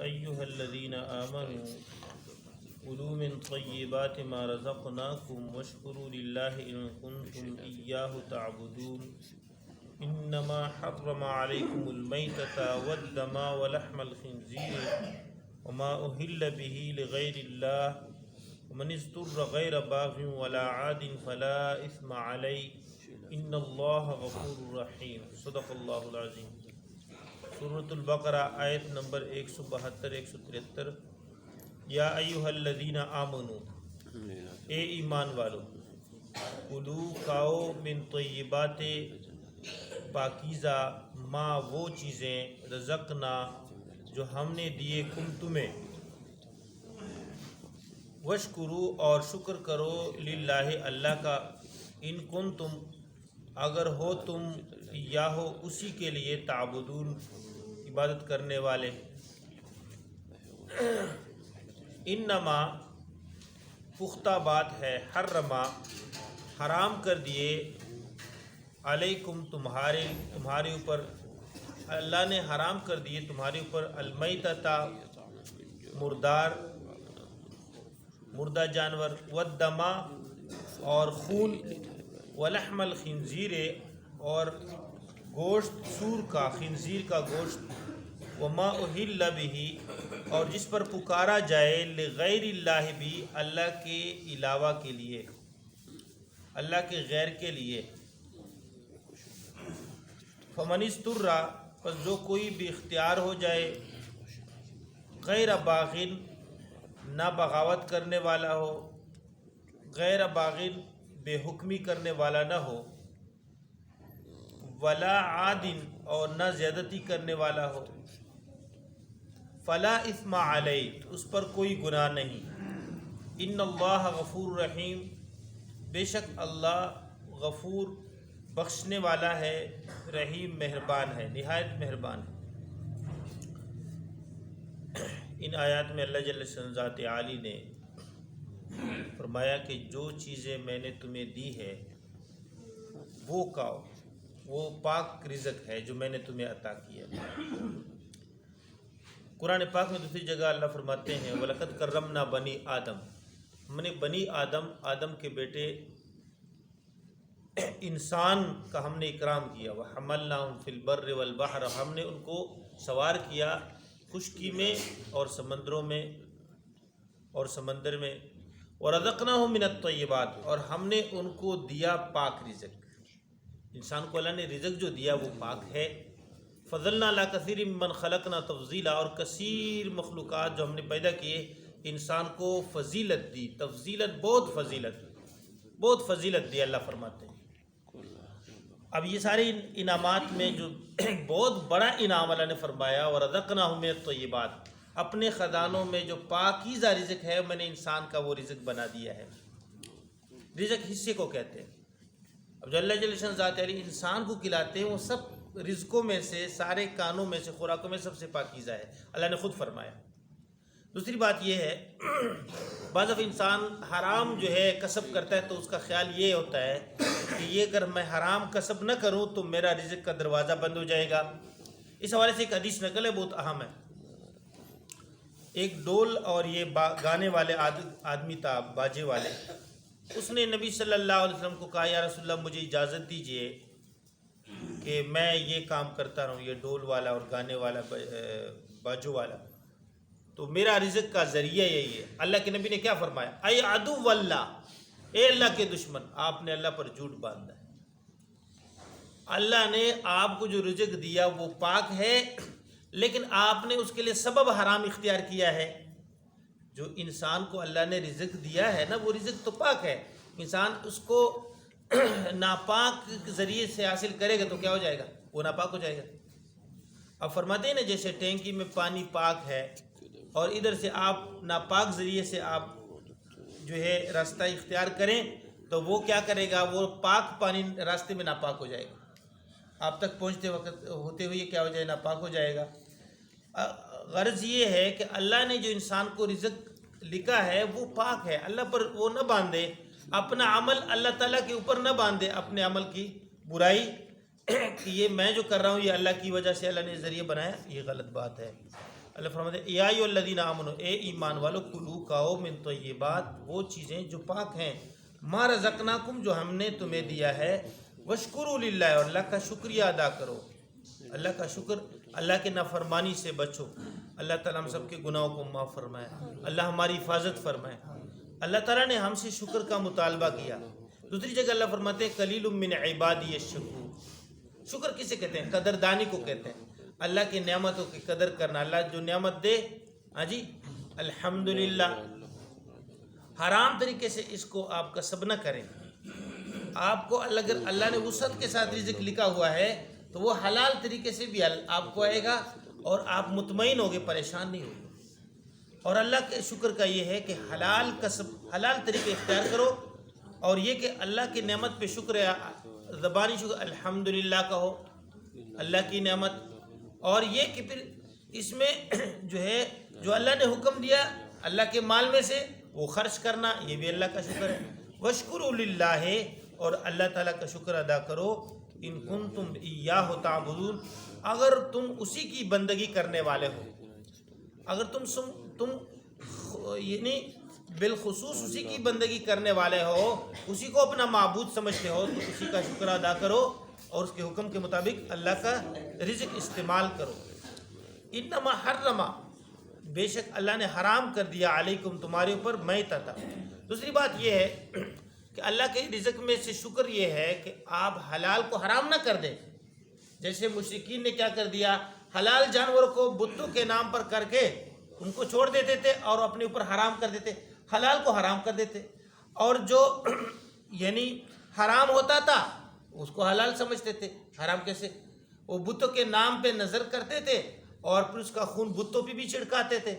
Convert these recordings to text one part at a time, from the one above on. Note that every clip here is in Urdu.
أيها الذين آمنوا كلوا من طيبات ما رزقناكم واشكروا لله إن كنتم إياه تعبدون إنما حرم عليكم الميتة والدم ولحم الخنزير وما أهل به لغير الله ومن اضطر غير باغ ولا عاد فلا إثم عليه إن الله غفور رحيم صدق الله العظيم۔ سورۃ البقرہ آیت نمبر 172-173۔ یا ایھا الذین آمنو، اے ایمان والو، کلو کھاؤ، من طیبات پاکیزہ، ما وہ چیزیں، رزقنا جو ہم نے دیے، کم تمہیں، وشکرو اور شکر کرو، للہ اللہ کا، ان کنتم اگر ہو تم، یا ہو اسی کے لیے، تعبدون عبادت کرنے والے۔ انما پختہ بات ہے، حرما حرام کر دیے، علیکم تمہارے اوپر، اللہ نے حرام کر دیے تمہارے اوپر، المیتۃ مردہ جانور، والدم اور خون، ولحم الخنزیر اور گوشت سور کا، خنزیر کا گوشت، وما اہل بہ اور جس پر پکارا جائے، لغیر اللہ بھی اللہ کے علاوہ کے لیے، اللہ کے غیر کے لیے۔ فمن اضطر پس جو کوئی بھی اختیار ہو جائے، غیر باغن نہ بغاوت کرنے والا ہو، غیر باغن بے حکمی کرنے والا نہ ہو، ولا عادن اور نہ زیادتی کرنے والا ہو، فلا اثم علیہ اس پر کوئی گناہ نہیں، ان اللہ غفور رحیم بے شک اللہ غفور بخشنے والا ہے، رحیم مہربان ہے، نہایت مہربان ہے۔ ان آیات میں اللہ جل شان ذات عالی نے فرمایا کہ جو چیزیں میں نے تمہیں دی ہے وہ کھاؤ، وہ پاک رزق ہے جو میں نے تمہیں عطا کیا ہے۔ قرآن پاک میں دوسری جگہ اللہ فرماتے ہیں، وَلَقَدْ كَرَّمْنَا بَنِي آدم، ہم نے بنی آدم کے بیٹے انسان کا ہم نے اکرام کیا، وَحَمَلْنَاهُمْ فِي الْبَرِّ وَالْبَحْرِ ہم نے ان کو سوار کیا خشکی میں اور سمندروں میں اور سمندر میں، وَرَزَقْنَاهُمْ مِنَ الطَّيِّبَاتِ اور ہم نے ان کو دیا پاک رزق، انسان کو اللہ نے رزق جو دیا وہ پاک ہے۔ فضلنا علی کثیر ممن خلقنا تفضیلا اور کثیر مخلوقات جو ہم نے پیدا کیے انسان کو فضیلت دی، تفضیلت بہت فضیلت دی، اللہ فرماتے ہیں۔ اب یہ سارے انعامات میں جو بہت بڑا انعام اللہ نے فرمایا، وَرَزَقْنَاهُم مِّنَ الطَّيِّبَاتِ اپنے خزانوں میں جو پاکیزہ رزق ہے میں نے انسان کا وہ رزق بنا دیا ہے۔ رزق حصے کو کہتے ہیں۔ اب جو اللہ جل شان ذات علی انسان کو کھلاتے ہیں وہ سب رزقوں میں سے، سارے کانوں میں سے، خوراکوں میں سب سے پاکیزہ ہے، اللہ نے خود فرمایا۔ دوسری بات یہ ہے، بعض دفعہ انسان حرام جو ہے کسب کرتا ہے تو اس کا خیال یہ ہوتا ہے کہ یہ اگر میں حرام کسب نہ کروں تو میرا رزق کا دروازہ بند ہو جائے گا۔ اس حوالے سے ایک حدیث نقل ہے، بہت اہم ہے۔ ایک ڈول اور یہ گانے والے آدمی تھا، باجے والے، اس نے نبی صلی اللہ علیہ وسلم کو کہا، یا رسول اللہ مجھے اجازت دیجئے کہ میں یہ کام کرتا رہوں، یہ ڈول والا اور گانے والا، باجو والا، تو میرا رزق کا ذریعہ یہی ہے۔ اللہ کے نبی نے کیا فرمایا، اے عدو اللہ، اے اللہ کے دشمن، آپ نے اللہ پر جھوٹ باندھا ہے۔ اللہ نے آپ کو جو رزق دیا وہ پاک ہے، لیکن آپ نے اس کے لیے سبب حرام اختیار کیا ہے۔ جو انسان کو اللہ نے رزق دیا ہے نا، وہ رزق تو پاک ہے، انسان اس کو ناپاک ذریعے سے حاصل کرے گا تو کیا ہو جائے گا، وہ ناپاک ہو جائے گا۔ اب فرماتے ہیں نا، جیسے ٹینکی میں پانی پاک ہے اور ادھر سے آپ ناپاک ذریعے سے آپ جو ہے راستہ اختیار کریں تو وہ کیا کرے گا، وہ پاک پانی راستے میں ناپاک ہو جائے گا، آپ تک پہنچتے وقت ہوتے ہوئے کیا ہو جائے، ناپاک ہو جائے گا۔ غرض یہ ہے کہ اللہ نے جو انسان کو رزق لکھا ہے وہ پاک ہے، اللہ پر وہ نہ باندھے، اپنا عمل اللہ تعالیٰ کے اوپر نہ باندھے، اپنے عمل کی برائی کہ یہ میں جو کر رہا ہوں یہ اللہ کی وجہ سے اللہ نے ذریعہ بنایا، یہ غلط بات ہے۔ اللہ فرماتے ہیں یا ایھا الذین آمنوا، اے ایمان والو، کلو کھاؤ من طیبات، وہ چیزیں جو پاک ہیں، ما رزقناکم، جو ہم نے تمہیں دیا ہے، واشکروا للہ، اور اللہ کا شکریہ ادا کرو، اللہ کا شکر، اللہ کے نافرمانی سے بچو، اللہ تعالیٰ ہم سب کے گناہوں کو معاف فرمائے، اللہ ہماری حفاظت فرمائے۔ اللہ تعالیٰ نے ہم سے شکر کا مطالبہ کیا۔ دوسری جگہ اللہ فرماتے ہیں قلیل من عبادی الشکور، شکر کسے کہتے ہیں؟ قدردانی کو کہتے ہیں، اللہ کی نعمتوں کی قدر کرنا، اللہ جو نعمت دے، ہاں جی الحمدللہ۔ حرام طریقے سے اس کو آپ کسب نہ کریں، آپ کو اگر اللہ نے وسعت کے ساتھ رزق لکھا ہوا ہے تو وہ حلال طریقے سے بھی آپ کو آئے گا اور آپ مطمئن ہوگے، پریشان نہیں ہوگے۔ اور اللہ کے شکر کا یہ ہے کہ حلال کسب، حلال طریقے اختیار کرو، اور یہ کہ اللہ کی نعمت پہ شکر ہے، زبانی شکر الحمدللہ کا ہو، اللہ کی نعمت، اور یہ کہ پھر اس میں جو ہے جو اللہ نے حکم دیا اللہ کے مال میں سے وہ خرچ کرنا، یہ بھی اللہ کا شکر ہے۔ واشکروا للہ، اور اللہ تعالیٰ کا شکر ادا کرو، ان کنتم ایاہ تعبدون، اگر تم اسی کی بندگی کرنے والے ہو، اگر تم یعنی بالخصوص اسی کی بندگی کرنے والے ہو، اسی کو اپنا معبود سمجھتے ہو، تو اسی کا شکر ادا کرو اور اس کے حکم کے مطابق اللہ کا رزق استعمال کرو۔ انما حرم، بے شک اللہ نے حرام کر دیا، علیکم، تمہارے اوپر، میتۃ۔ دوسری بات یہ ہے کہ اللہ کے رزق میں سے شکر یہ ہے کہ آپ حلال کو حرام نہ کر دیں، جیسے مشرکین نے کیا کر دیا، حلال جانوروں کو بتوں کے نام پر کر کے ان کو چھوڑ دیتے تھے اور اپنے اوپر حرام کر دیتے، حلال کو حرام کر دیتے، اور جو یعنی حرام ہوتا تھا اس کو حلال سمجھتے تھے۔ حرام کیسے؟ وہ بتوں کے نام پہ نظر کرتے تھے اور پھر اس کا خون بتوں پہ بھی چھڑکاتے تھے،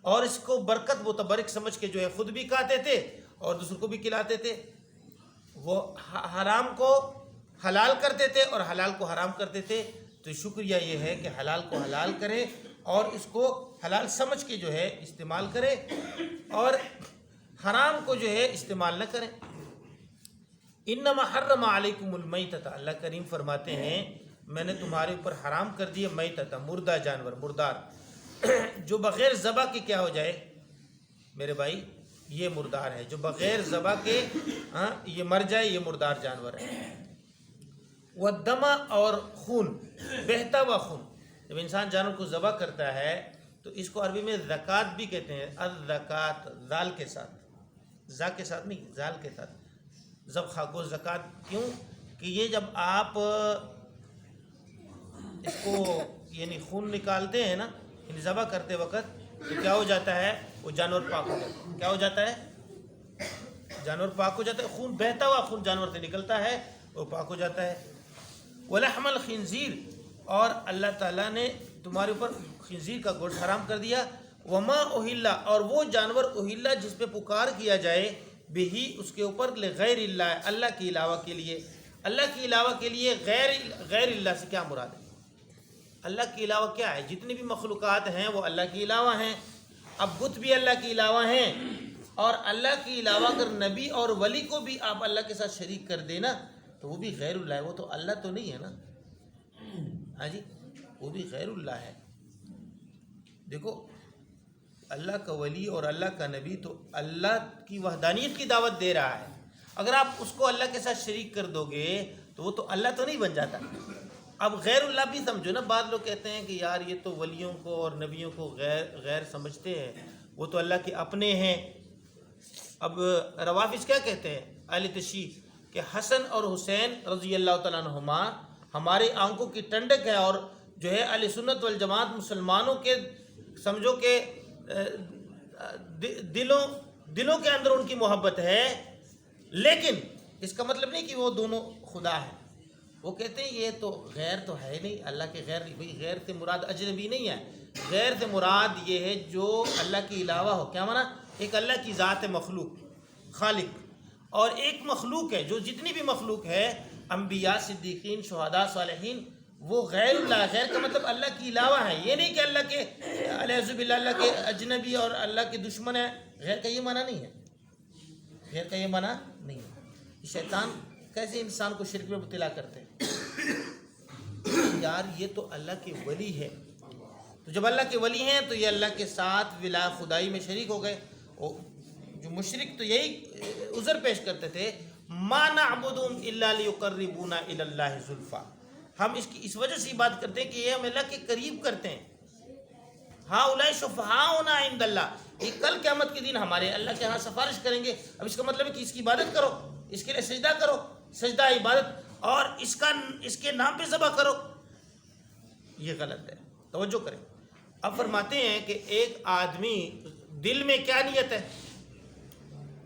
اور اس کو برکت متبرک سمجھ کے جو ہے خود بھی کھاتے تھے اور دوسروں کو بھی کھلاتے تھے۔ وہ حرام کو حلال کرتے تھے اور حلال کو حرام کرتے تھے۔ تو شکریہ یہ ہے کہ حلال کو حلال کریں اور اس کو حلال سمجھ کے جو ہے استعمال کریں، اور حرام کو جو ہے استعمال نہ کریں۔ انما حرم علیکم المیتۃ، اللہ کریم فرماتے ہیں میں نے تمہارے اوپر حرام کر دیا میتۃ، مردہ جانور، مردار، جو بغیر ذبح کے کیا ہو جائے میرے بھائی، یہ مردار ہے، جو بغیر ذبح کے یہ مر جائے، یہ مردار جانور ہے۔ والدم، اور خون، بہتا ہوا خون، جب انسان جانور کو ذبح کرتا ہے تو اس کو عربی میں زکوٰۃ بھی کہتے ہیں، الزکوٰۃ، زال کے ساتھ، زا کے ساتھ نہیں، زال کے ساتھ، ذبح کو زکوٰۃ، کیوں کہ یہ جب آپ اس کو یعنی خون نکالتے ہیں نا، یعنی ذبح کرتے وقت، تو کیا ہو جاتا ہے، وہ جانور پاک ہو جاتا ہے۔ کیا ہو جاتا ہے؟ جانور پاک ہو جاتا ہے، خون، بہتا ہوا خون جانور سے نکلتا ہے، وہ پاک ہو جاتا ہے۔ ولحم الخنزیر، اور اللہ تعالیٰ نے تمہارے اوپر خنزیر کا گوشت حرام کر دیا۔ وما اہلا، اور وہ جانور اہلا جس پہ پکار کیا جائے، بہی، اس کے اوپر، لغیر اللہ، اللہ کے علاوہ کے لیے، اللہ کے علاوہ کے لیے، غیر اللہ سے کیا مراد ہے؟ اللہ کے علاوہ کیا ہے؟ جتنی بھی مخلوقات ہیں وہ اللہ کے علاوہ ہیں۔ اب بت بھی اللہ کے علاوہ ہیں، اور اللہ کے علاوہ اگر نبی اور ولی کو بھی آپ اللہ کے ساتھ شریک کر دینا تو وہ بھی غیر اللہ ہے، وہ تو اللہ تو نہیں ہے نا، ہاں جی، وہ بھی غیر اللہ ہے۔ دیکھو اللہ کا ولی اور اللہ کا نبی تو اللہ کی وحدانیت کی دعوت دے رہا ہے، اگر آپ اس کو اللہ کے ساتھ شریک کر دو گے تو وہ تو اللہ تو نہیں بن جاتا۔ اب غیر اللہ بھی سمجھو نا، بعض لوگ کہتے ہیں کہ یار یہ تو ولیوں کو اور نبیوں کو غیر سمجھتے ہیں، وہ تو اللہ کے اپنے ہیں۔ اب روافظ کیا کہتے ہیں، اہل تشیع، کہ حسن اور حسین رضی اللہ تعالیٰ عنہما ہمارے آنکھوں کی ٹھنڈک ہے، اور جو ہے اہل سنت والجماعت مسلمانوں کے سمجھو کہ دلوں کے اندر ان کی محبت ہے، لیکن اس کا مطلب نہیں کہ وہ دونوں خدا ہیں۔ وہ کہتے ہیں یہ تو غیر تو ہے نہیں، اللہ کے غیر، بھئی غیر سے مراد اجنبی نہیں ہے، غیر سے مراد یہ ہے جو اللہ کے علاوہ ہو۔ کیا معنی؟ ایک اللہ کی ذات مخلوق، خالق، اور ایک مخلوق ہے، جو جتنی بھی مخلوق ہے، انبیاء، صدیقین، شہداء، صالحین، وہ غیر اللہ، غیر کا مطلب اللہ کے علاوہ ہے، یہ نہیں کہ اللہ کے اعوذ باللہ اللہ کے اجنبی اور اللہ کے دشمن ہے۔ غیر کا یہ معنی نہیں ہے، غیر کا یہ معنی نہیں ہے۔ شیطان کیسے انسان کو شرک میں مبتلا کرتے ہیں، یار یہ تو اللہ کے ولی ہے، تو تو جب اللہ کے ولی ہیں تو یہ اللہ کے ساتھ ولا خدائی میں شریک ہو گئے. جو مشرک تو یہی عذر پیش کرتے تھے ما نعبدهم الا ليقربونا الى الله زلفا، ہم اس وجہ سے بات کرتے ہیں کہ یہ ہم اللہ کے قریب کرتے ہیں. ہؤلاء شفعاؤنا عند اللہ، یہ کل قیامت کے دن ہمارے اللہ کے ہاں سفارش کریں گے. اب اس کا مطلب ہے کہ اس کی عبادت کرو، اس کے لیے سجدہ کرو، سجدہ عبادت، اور اس کے نام پہ ذبح کرو. یہ غلط ہے، توجہ کریں. اب فرماتے ہیں کہ ایک آدمی دل میں کیا نیت ہے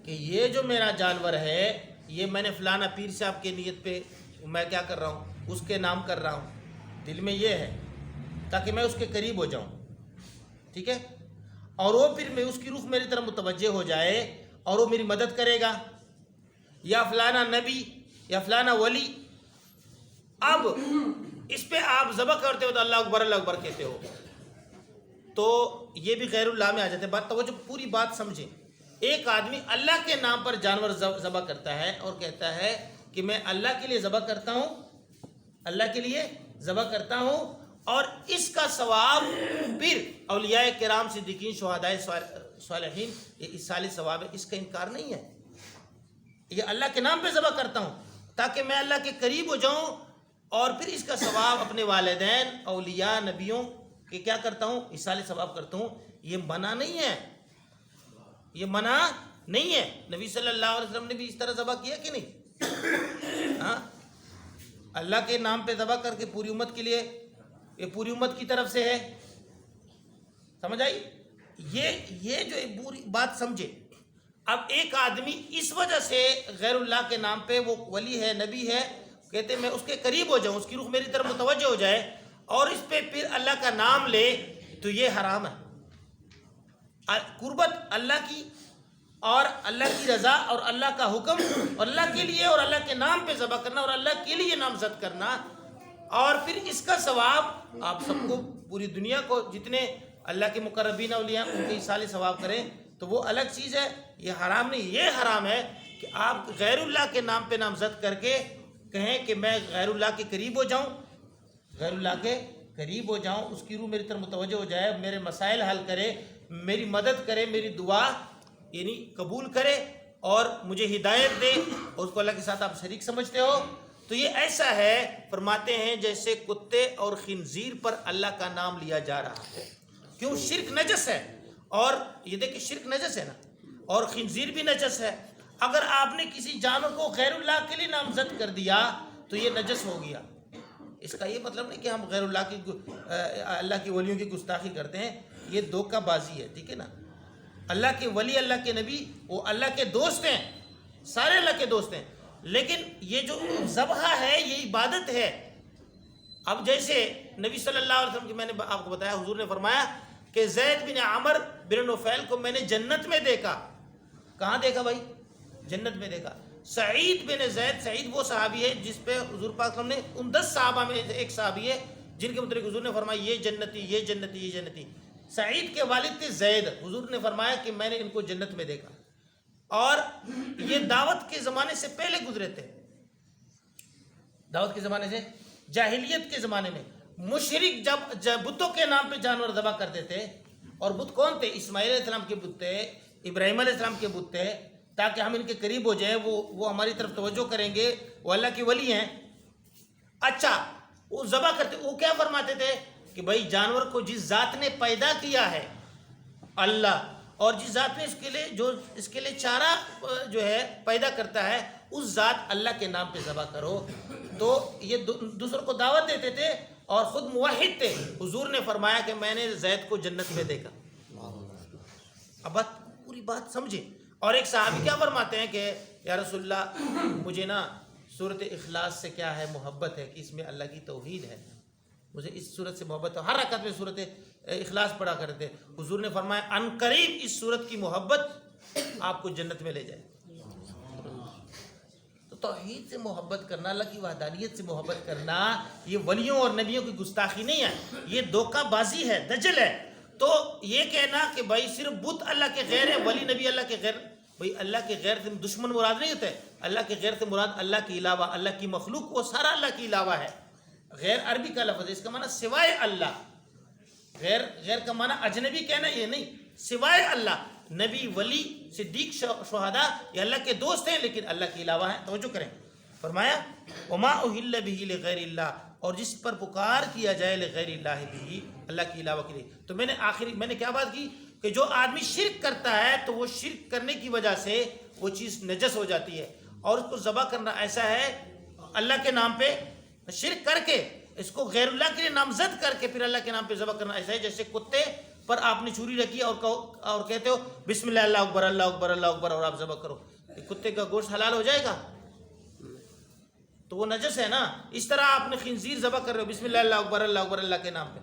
کہ یہ جو میرا جانور ہے یہ میں نے فلانا پیر صاحب کے نیت پہ میں کیا کر رہا ہوں، اس کے نام کر رہا ہوں. دل میں یہ ہے تاکہ میں اس کے قریب ہو جاؤں. ٹھیک ہے، اور وہ پھر میں اس کی روح میری طرف متوجہ ہو جائے اور وہ میری مدد کرے گا، یا فلانا نبی یا فلانا ولی. اب اس پہ آپ ذبح کرتے ہو تو اللہ اکبر کہتے ہو، تو یہ بھی غیر اللہ میں آ جاتے ہیں. بات توجہ، پوری بات سمجھیں. ایک آدمی اللہ کے نام پر جانور ذبح کرتا ہے اور کہتا ہے کہ میں اللہ کے لیے ذبح کرتا ہوں، اللہ کے لیے ذبح کرتا ہوں، اور اس کا ثواب پھر اولیاء کرام صدیقین شہداء صالحین، یہ اس سال ثواب ہے. اس کا انکار نہیں ہے. یہ اللہ کے نام پہ ذبح کرتا ہوں تاکہ میں اللہ کے قریب ہو جاؤں، اور پھر اس کا ثواب اپنے والدین اولیاء نبیوں کہ کیا کرتا ہوں، اصال ثواب کرتا ہوں. یہ منع نہیں ہے، یہ منع نہیں ہے. نبی صلی اللہ علیہ وسلم نے بھی اس طرح ذبح کیا کہ نہیں؟ ہاں، اللہ کے نام پہ ذبح کر کے پوری امت کے لیے، یہ پوری امت کی طرف سے ہے. سمجھ آئی؟ یہ جو پوری بات سمجھے. اب ایک آدمی اس وجہ سے غیر اللہ کے نام پہ، وہ ولی ہے، نبی ہے، کہتے میں اس کے قریب ہو جاؤں، اس کی روح میری طرف متوجہ ہو جائے، اور اس پہ پھر اللہ کا نام لے، تو یہ حرام ہے. قربت اللہ کی اور اللہ کی رضا اور اللہ کا حکم اور اللہ کے لیے اور اللہ کے نام پہ ذبح کرنا اور اللہ کے لیے نامزد کرنا، اور پھر اس کا ثواب آپ سب کو، پوری دنیا کو، جتنے اللہ کے مقربین اولیاء ان کے اصال ثواب کریں، تو وہ الگ چیز ہے. یہ حرام نہیں. یہ حرام ہے کہ آپ غیر اللہ کے نام پہ نامزد کر کے کہیں کہ میں غیر اللہ کے قریب ہو جاؤں، غیر اللہ کے قریب ہو جاؤں، اس کی روح میری طرف متوجہ ہو جائے، میرے مسائل حل کرے، میری مدد کرے، میری دعا یعنی قبول کرے اور مجھے ہدایت دے، اور اس کو اللہ کے ساتھ آپ شریک سمجھتے ہو. تو یہ ایسا ہے، فرماتے ہیں جیسے کتے اور خنزیر پر اللہ کا نام لیا جا رہا ہے. کیوں؟ شرک نجس ہے. اور یہ دیکھیں شرک نجس ہے نا، اور خنزیر بھی نجس ہے. اگر آپ نے کسی جانور کو غیر اللہ کے لیے نامزد کر دیا تو یہ نجس ہو گیا. اس کا یہ مطلب نہیں کہ ہم غیر اللہ کی اللہ کے ولیوں کی گستاخی کرتے ہیں، یہ دھوکہ بازی ہے. ٹھیک ہے نا. اللہ کے ولی، اللہ کے نبی، وہ اللہ کے دوست ہیں، سارے اللہ کے دوست ہیں، لیکن یہ جو ذبح ہے یہ عبادت ہے. اب جیسے نبی صلی اللہ علیہ وسلم کی میں نے آپ کو بتایا، حضور نے فرمایا کہ زید بن عمر بن نفیل کو میں نے جنت میں دیکھا. کہاں دیکھا بھائی؟ جنت میں دیکھا. سعید بن زید، سعید وہ صحابی ہے جس پہ حضور پاک صلی اللہ علیہ وسلم نے 10 صحابہ میں ایک صحابی ہے جن کے متعلق حضور نے فرمایا یہ جنتی، یہ جنتی، یہ جنتی. سعید کے والد تھے زید. حضور نے فرمایا کہ میں نے ان کو جنت میں دیکھا. اور یہ دعوت کے زمانے سے پہلے گزرے تھے. دعوت کے زمانے سے، جاہلیت کے زمانے میں مشرک جب بتوں کے نام پہ جانور ذبح کرتے تھے، اور بت کون تھے؟ اسماعیل علیہ السلام کے بت تھے، ابراہیم علیہ السلام کے بت تھے، تاکہ ہم ان کے قریب ہو جائیں، وہ ہماری طرف توجہ کریں گے، وہ اللہ کے ولی ہیں. اچھا، وہ ذبح کرتے، وہ کیا فرماتے تھے کہ بھائی جانور کو جس ذات نے پیدا کیا ہے اللہ، اور جس ذات نے اس کے لیے چارہ جو ہے پیدا کرتا ہے، اس ذات اللہ کے نام پہ ذبح کرو. تو یہ دوسروں کو دعوت دیتے تھے اور خود موحد تھے. حضور نے فرمایا کہ میں نے زید کو جنت میں دیکھا. اب پوری بات سمجھیں. اور ایک صحابی کیا فرماتے ہیں کہ یا رسول اللہ، مجھے نا سورۃ اخلاص سے کیا ہے محبت ہے کہ اس میں اللہ کی توحید ہے، مجھے اس سورت سے محبت ہے. ہر رکعت میں سورۃ اخلاص پڑھا کرتے. حضور نے فرمایا ان قریب اس سورت کی محبت آپ کو جنت میں لے جائے. تو توحید سے محبت کرنا، اللہ کی وحدانیت سے محبت کرنا، یہ ولیوں اور نبیوں کی گستاخی نہیں ہے، یہ دھوکہ بازی ہے، دجل ہے. تو یہ کہنا کہ بھائی صرف بت اللہ کے غیر ہے، ولی نبی اللہ کے غیر، بھائی اللہ کے غیر سے دشمن مراد نہیں ہوتا ہے. اللہ کے غیر سے مراد اللہ کے علاوہ، اللہ کی مخلوق، وہ سارا اللہ کے علاوہ ہے. غیر عربی کا لفظ ہے، اس کا معنی سوائے اللہ. غیر کا معنی اجنبی کہنا یہ نہیں، سوائے اللہ، نبی، ولی، صدیق، شہداء یہ اللہ کے دوست ہیں لیکن اللہ کے علاوہ ہیں۔ توجہ کریں، فرمایا وما اہل بہ لغیر اللہ، اور جس پر پکار کیا جائے لغیر اللہ بھی، اللہ کے علاوہ کے لیے۔ تو میں نے کیا بات کی کہ جو آدمی شرک کرتا ہے تو وہ شرک کرنے کی وجہ سے وہ چیز نجس ہو جاتی ہے، اور اس کو ذبح کرنا ایسا ہے اللہ کے نام پہ شرک کر کے، اس کو غیر اللہ کے لیے نامزد کر کے پھر اللہ کے نام پہ ذبح کرنا ایسا ہے جیسے کتے پر آپ نے چھری رکھی اور کہتے ہو بسم اللہ اللہ اکبر اللہ اکبر اللہ اکبر اور آپ ذبح کرو، کتے کا گوشت حلال ہو جائے گا؟ تو وہ نجس ہے نا۔ اس طرح آپ نے خنزیر ذبح کر رہے ہو بسم اللہ اللہ اکبر اللہ کے نام پہ،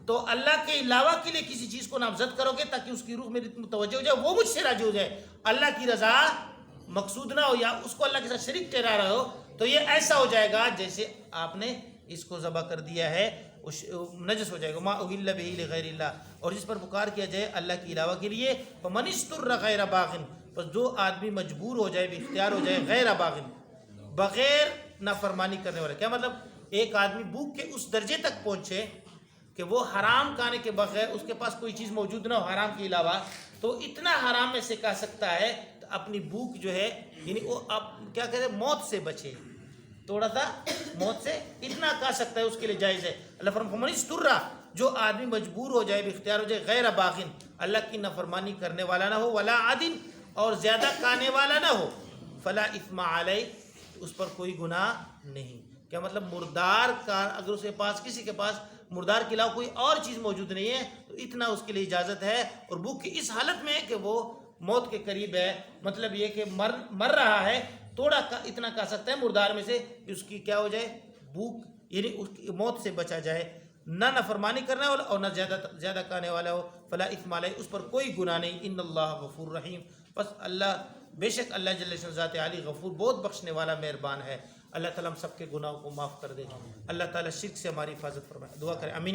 تو اللہ کے علاوہ کے لیے کسی چیز کو نامزد کرو گے تاکہ اس کی روح میری متوجہ ہو جائے، وہ مجھ سے راضی ہو جائے، اللہ کی رضا مقصود نہ ہو یا اس کو اللہ کے ساتھ شریک ٹھہرا رہے ہو، تو یہ ایسا ہو جائے گا جیسے آپ نے اس کو ذبح کر دیا ہے، نجس ہو جائے گا۔ ما اہل بہ لغیر اللہ، اور جس پر پکار کیا جائے اللہ کے علاوہ کے لیے، فمن استر غیر باغ، پس جو آدمی مجبور ہو جائے، اختیار ہو جائے، غیر باغ، بغیر نافرمانی کرنے والا۔ کیا مطلب؟ ایک آدمی بھوک کے اس درجے تک پہنچے کہ وہ حرام کھانے کے بغیر اس کے پاس کوئی چیز موجود نہ ہو حرام کے علاوہ، تو اتنا حرام میں سے کھا سکتا ہے تو اپنی بھوک جو ہے یعنی وہ کیا کہتے ہیں موت سے بچے، تھوڑا سا موت سے اتنا کھا سکتا ہے، اس کے لیے جائز ہے۔ اللہ فرماتا ہے فمن استر، جو آدمی مجبور ہو جائے، اختیار ہو جائے، غیر باغن، اللہ کی نافرمانی کرنے والا نہ ہو، ولا عادن، اور زیادہ کھانے والا نہ ہو، فلا اثم علیہ، اس پر کوئی گناہ نہیں۔ کیا مطلب؟ مردار کا اگر اس کے پاس کسی کے پاس مردار کے علاوہ کوئی اور چیز موجود نہیں ہے تو اتنا اس کے لیے اجازت ہے، اور بھوک کی اس حالت میں ہے کہ وہ موت کے قریب ہے، مطلب یہ کہ مر رہا ہے، تھوڑا اتنا کھا سکتا ہے مردار میں سے کہ اس کی کیا ہو جائے، بھوک یعنی اس کی موت سے بچا جائے، نہ نافرمانی کرنے والا اور نہ زیادہ کھانے والا ہو، فلا اثم علیہ، اس پر کوئی گناہ نہیں۔ ان اللہ غفور رحیم، بس اللہ، بے شک اللہ جل شانہ ذات عالی غفور، بہت بخشنے والا مہربان ہے۔ اللہ تعالیٰ ہم سب کے گناہوں کو معاف کر دے، اللہ تعالیٰ شرک سے ہماری حفاظت فرمائے۔ دعا کریں آمین۔